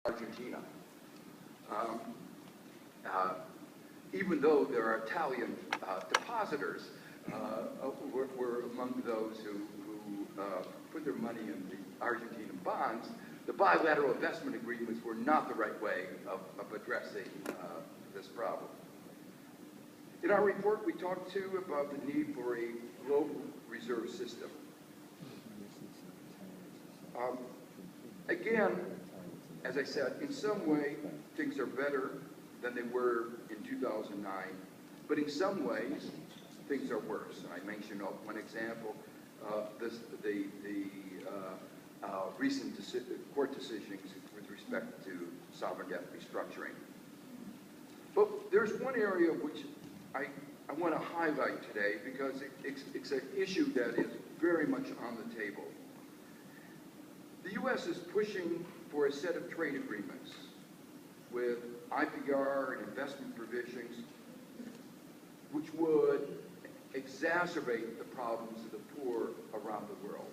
Argentina. Even though there are Italian depositors, were among those who put their money in the Argentine bonds, the bilateral investment agreements were not the right way of addressing this problem. In our report, we talked too about the need for a global reserve system. Again, as I said, in some way, things are better than they were in 2009, but in some ways, things are worse. And I mentioned one example, the recent court decisions with respect to sovereign debt restructuring. But there's one area which I want to highlight today because it's an issue that is very much on the table. The U.S. is pushing for a set of trade agreements with IPR and investment provisions which would exacerbate the problems of the poor around the world.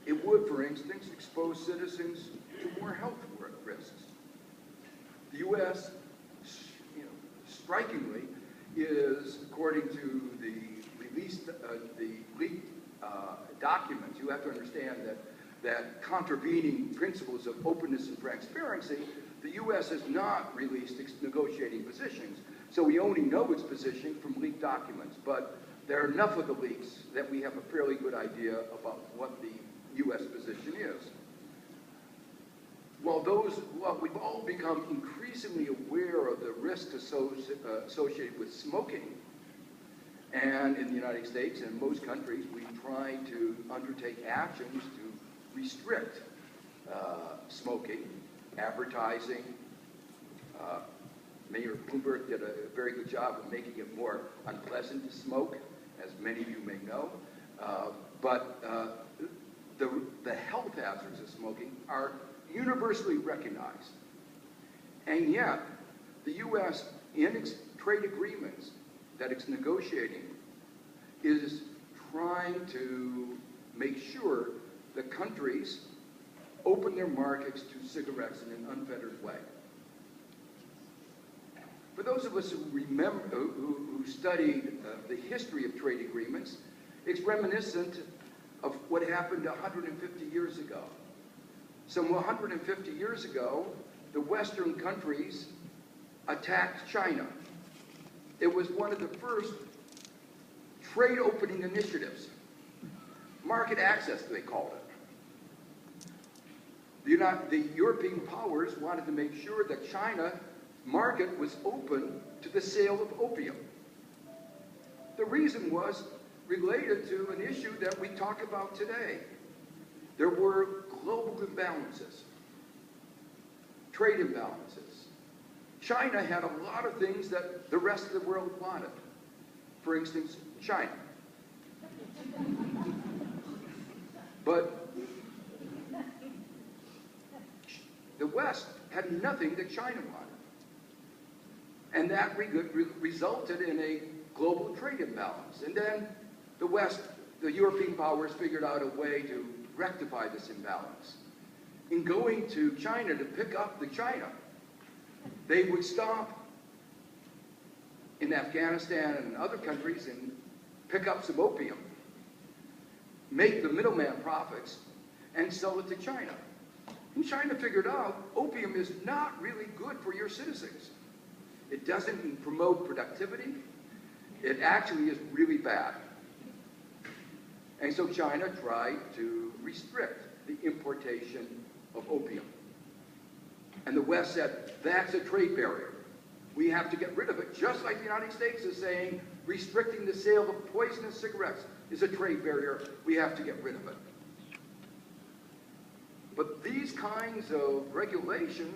It would, for instance, expose citizens to more health risks. The U.S., strikingly, is, according to the leaked documents, you have to understand that contravening principles of openness and transparency, the U.S. has not released its negotiating positions. So we only know its position from leaked documents, but there are enough of the leaks that we have a fairly good idea about what the U.S. position is. While we've all become increasingly aware of the risks associated with smoking, and in the United States and most countries, we try to undertake actions to restrict smoking, advertising. Mayor Bloomberg did a very good job of making it more unpleasant to smoke, as many of you may know. But the health hazards of smoking are universally recognized. And yet, the U.S., in its trade agreements that it's negotiating, is trying to make sure the countries open their markets to cigarettes in an unfettered way. For those of us who remember, who studied the history of trade agreements, it's reminiscent of what happened 150 years ago. Some 150 years ago, the Western countries attacked China. It was one of the first trade opening initiatives. Market access, they called it. The European powers wanted to make sure that China's market was open to the sale of opium. The reason was related to an issue that we talk about today. There were global imbalances, trade imbalances. China had a lot of things that the rest of the world wanted. For instance, China. But the West had nothing that China wanted. And that resulted in a global trade imbalance. And then the West, the European powers, figured out a way to rectify this imbalance. In going to China to pick up the China, they would stop in Afghanistan and other countries and pick up some opium, make the middleman profits, and sell it to China. And China figured out opium is not really good for your citizens. It doesn't promote productivity. It actually is really bad. And so China tried to restrict the importation of opium. And the West said, that's a trade barrier. We have to get rid of it, just like the United States is saying restricting the sale of poisonous cigarettes is a trade barrier. We have to get rid of it. But these kinds of regulations